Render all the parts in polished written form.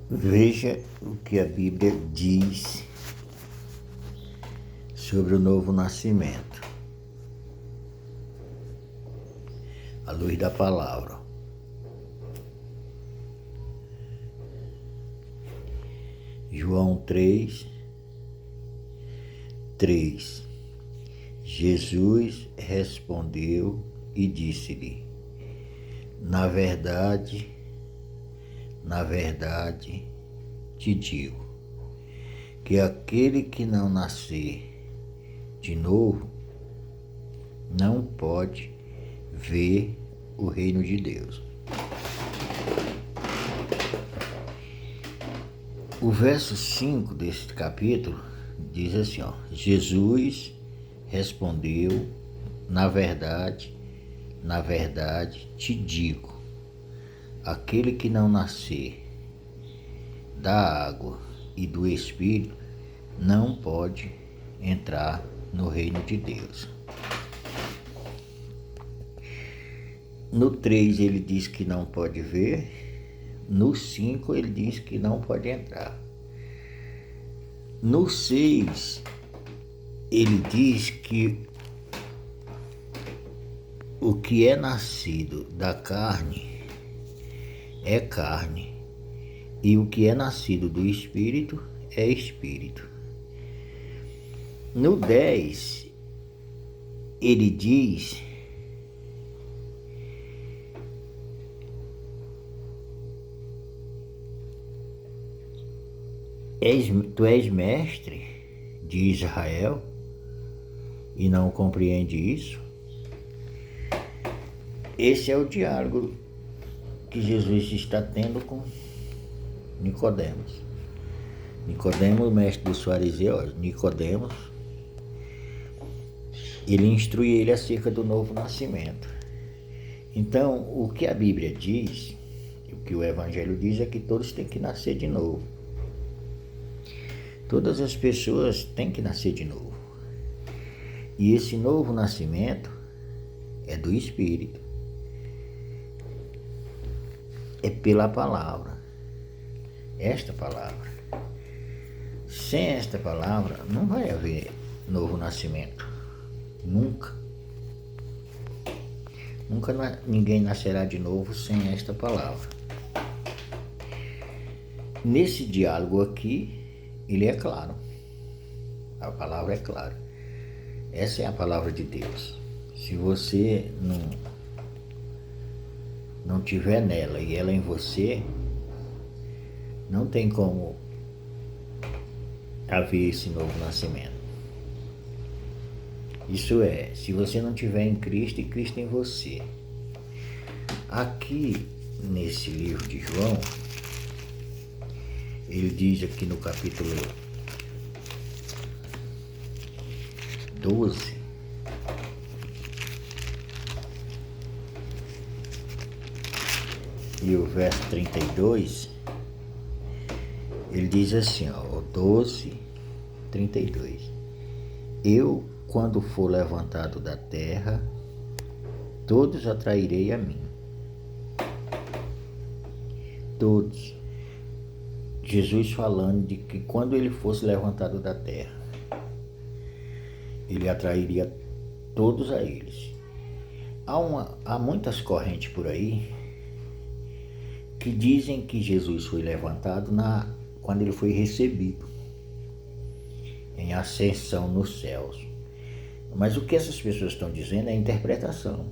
Veja o que a Bíblia diz sobre o novo nascimento, à luz da palavra. João 3:3. Jesus respondeu e disse-lhe: na verdade, te digo, que aquele que não nascer de novo não pode ver o reino de Deus. O verso 5 deste capítulo diz assim, Jesus respondeu, na verdade, te digo, aquele que não nascer da água e do Espírito não pode entrar no reino de Deus. No 3 ele diz que não pode ver, no 5 ele diz que não pode entrar. No 6 ele diz que o que é nascido da carne é carne, e o que é nascido do Espírito é Espírito. No 10, ele diz tu és mestre de Israel e não compreende isso? Esse é o diálogo que Jesus está tendo com Nicodemos. Nicodemos, mestre dos fariseus, Nicodemos, ele instrui ele acerca do novo nascimento. Então, o que a Bíblia diz, o que o Evangelho diz é que todos têm que nascer de novo. Todas as pessoas têm que nascer de novo. E esse novo nascimento é do Espírito. É pela palavra. Esta palavra. Sem esta palavra não vai haver novo nascimento. Nunca. Nunca ninguém nascerá de novo sem esta palavra. Nesse diálogo aqui, ele é claro. A palavra é clara. Essa é a palavra de Deus. Se você não tiver nela e ela em você, não tem como haver esse novo nascimento. Isso é, se você não tiver em Cristo e Cristo em você. Aqui nesse livro de João, ele diz aqui no capítulo 12, e o verso 32, ele diz assim, 12:32. Eu, quando for levantado da terra, todos atrairei a mim. Todos. Jesus falando de que quando ele fosse levantado da terra, ele atrairia todos a eles. Há muitas correntes por aí que dizem que Jesus foi levantado quando ele foi recebido em ascensão nos céus. Mas o que essas pessoas estão dizendo é interpretação.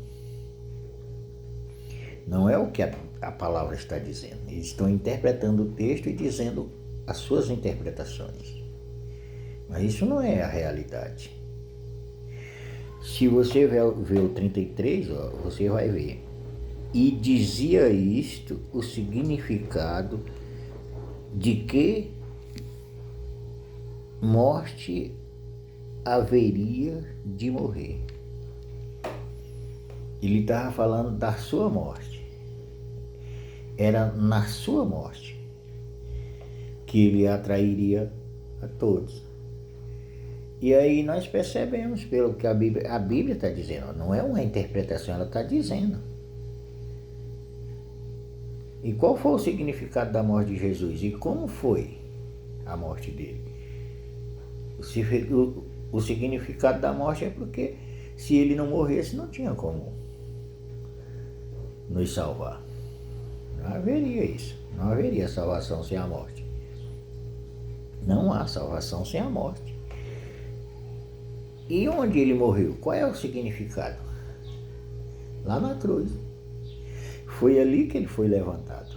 Não é o que a palavra está dizendo. Eles estão interpretando o texto e dizendo as suas interpretações. Mas isso não é a realidade. Se você ver o 33, você vai ver. E dizia isto o significado de que morte haveria de morrer. Ele estava falando da sua morte. Era na sua morte que ele atrairia a todos. E aí nós percebemos pelo que a Bíblia está dizendo. Não é uma interpretação, ela está dizendo. E qual foi o significado da morte de Jesus? E como foi a morte dele? O significado da morte é porque se ele não morresse, não tinha como nos salvar. Não haveria isso. Não haveria salvação sem a morte. Não há salvação sem a morte. E onde ele morreu? Qual é o significado? Lá na cruz. Foi ali que ele foi levantado.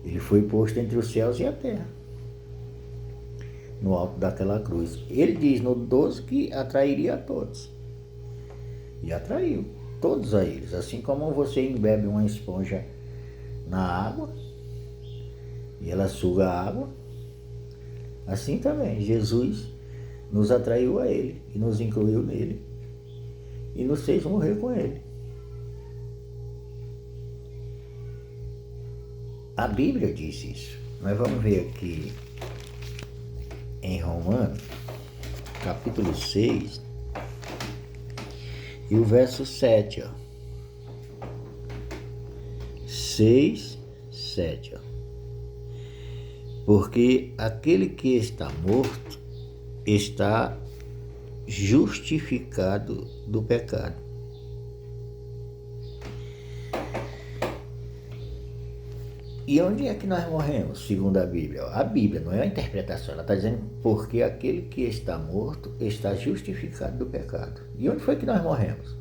Ele foi posto entre os céus e a terra, no alto daquela cruz. Ele diz no 12 que atrairia a todos. E atraiu todos a eles. Assim como você embebe uma esponja na água e ela suga a água, assim também Jesus nos atraiu a ele e nos incluiu nele e nos fez morrer com ele. A Bíblia diz isso. Nós vamos ver aqui em Romanos, capítulo 6, e o verso 7, ó. 6, 7, ó. Porque aquele que está morto está justificado do pecado. E onde é que nós morremos, segundo a Bíblia? A Bíblia, não é a interpretação, ela está dizendo porque aquele que está morto está justificado do pecado. E onde foi que nós morremos?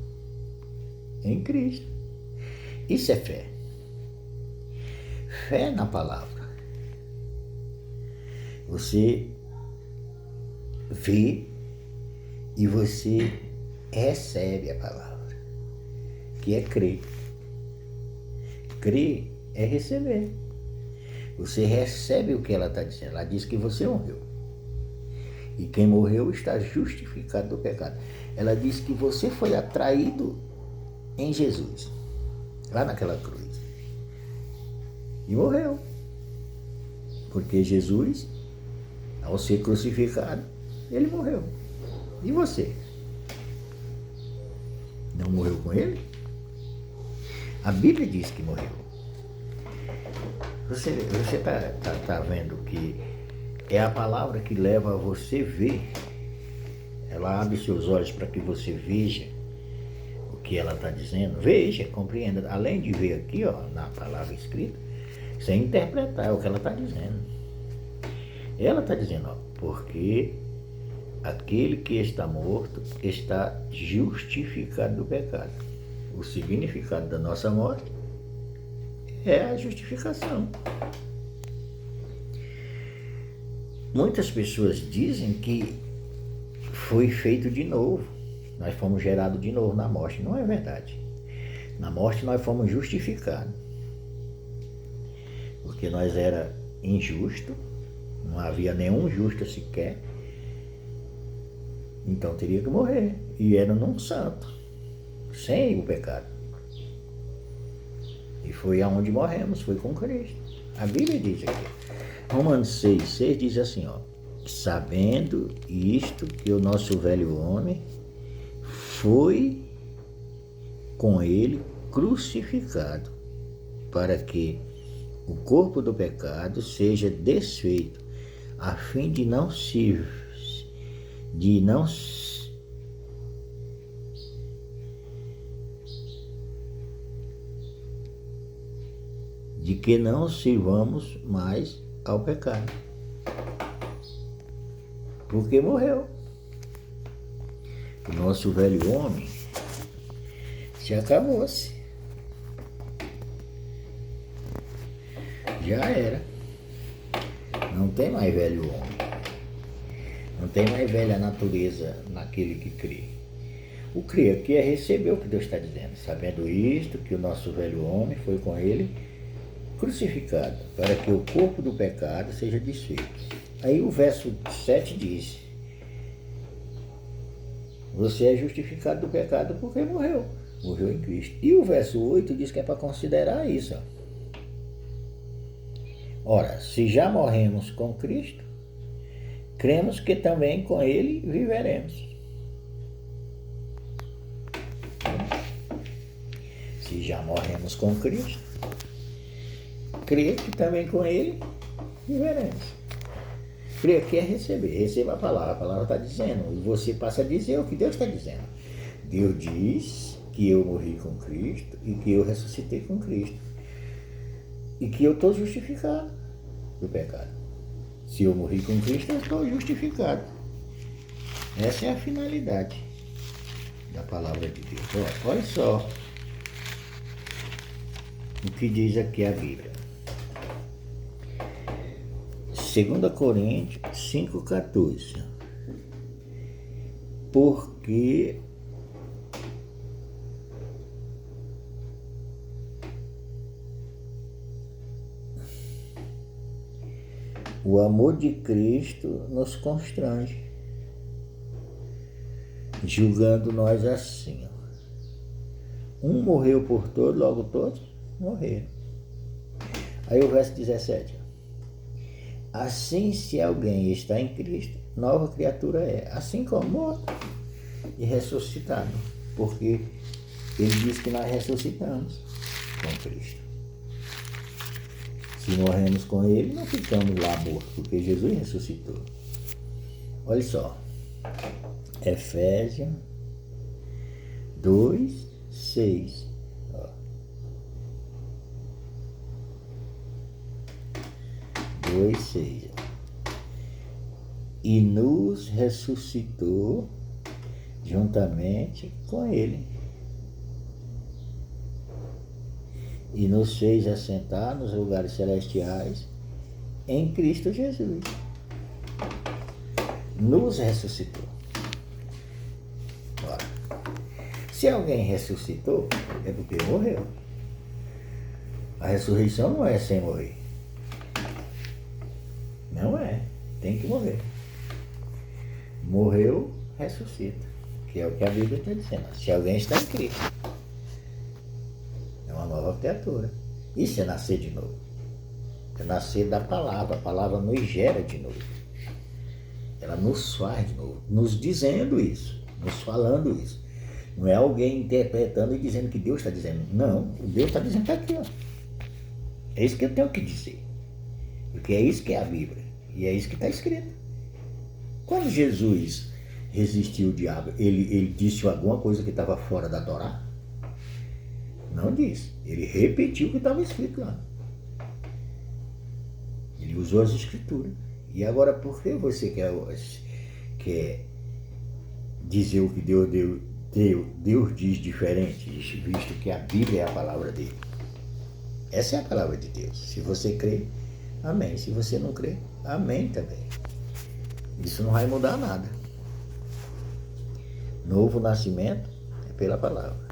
Em Cristo. Isso é fé. Fé na palavra. Você vê e você recebe a palavra, que é crer. Crer é receber. Você recebe o que ela está dizendo. Ela diz que você morreu. E quem morreu está justificado do pecado. Ela diz que você foi atraído em Jesus, lá naquela cruz. E morreu. Porque Jesus, ao ser crucificado, ele morreu. E você? Não morreu com ele? A Bíblia diz que morreu. Você tá vendo que é a palavra que leva a você ver. Ela abre seus olhos para que você veja o que ela está dizendo. Veja, compreenda. Além de ver aqui, ó, na palavra escrita, sem interpretar o que ela está dizendo. Ela está dizendo, ó, porque aquele que está morto está justificado do pecado. O significado da nossa morte é a justificação. Muitas pessoas dizem que foi feito de novo. Nós fomos gerados de novo na morte. Não é verdade. Na morte nós fomos justificados. Porque nós era injusto, não havia nenhum justo sequer. Então teria que morrer. E era num santo, sem o pecado. E foi aonde morremos, foi com Cristo. A Bíblia diz aqui. Romanos 6 diz assim, ó. Sabendo isto, que o nosso velho homem foi com ele crucificado, para que o corpo do pecado seja desfeito, a fim de que não sirvamos mais ao pecado. Porque morreu. O nosso velho homem se acabou-se. Já era. Não tem mais velho homem. Não tem mais velha natureza naquele que crê. O crer aqui é receber o que Deus está dizendo. Sabendo isto, que o nosso velho homem foi com ele crucificado, para que o corpo do pecado seja desfeito. Aí o verso 7 diz: você é justificado do pecado porque morreu em Cristo. E o verso 8 diz que é para considerar isso. Ora, se já morremos com Cristo, cremos que também com ele viveremos. Se já morremos com Cristo, crer que também com Ele viveremos. Crer que é receber. Receba a palavra está dizendo. E você passa a dizer o que Deus está dizendo. Deus diz que eu morri com Cristo e que eu ressuscitei com Cristo. E que eu estou justificado do pecado. Se eu morri com Cristo, eu estou justificado. Essa é a finalidade da palavra de Deus. Olha só o que diz aqui a Bíblia. 2 Coríntios 5,14. Porque o amor de Cristo nos constrange, julgando nós assim. Um morreu por todos, logo todos morreram. Aí o verso 17. Assim, se alguém está em Cristo, nova criatura é, assim como morto e ressuscitado. Porque ele diz que nós ressuscitamos com Cristo. Se morremos com ele, não ficamos lá mortos, porque Jesus ressuscitou. Olha só. Efésios 2:6. 2:6. E nos ressuscitou juntamente com ele. E nos fez assentar nos lugares celestiais em Cristo Jesus. Nos ressuscitou. Ora, se alguém ressuscitou, é porque morreu. A ressurreição não é sem morrer. Não é. Tem que morrer. Morreu, ressuscita. Que é o que a Bíblia está dizendo. Se alguém está em Cristo, é uma nova criatura. Isso é nascer de novo. É nascer da palavra. A palavra nos gera de novo. Ela nos faz de novo. Nos dizendo isso. Nos falando isso. Não é alguém interpretando e dizendo que Deus está dizendo. Não. O Deus está dizendo que está aqui. Ó. É isso que eu tenho que dizer. Porque é isso que é a Bíblia. E é isso que está escrito. Quando Jesus resistiu o diabo, ele disse alguma coisa que estava fora da Torá? Não disse. Ele repetiu o que estava escrito lá. Ele usou as escrituras. E agora, por que você quer dizer o que Deus diz diferente, visto que a Bíblia é a palavra dele? Essa é a palavra de Deus. Se você crê, amém. Se você não crê, amém também. Isso não vai mudar nada. Novo nascimento é pela palavra.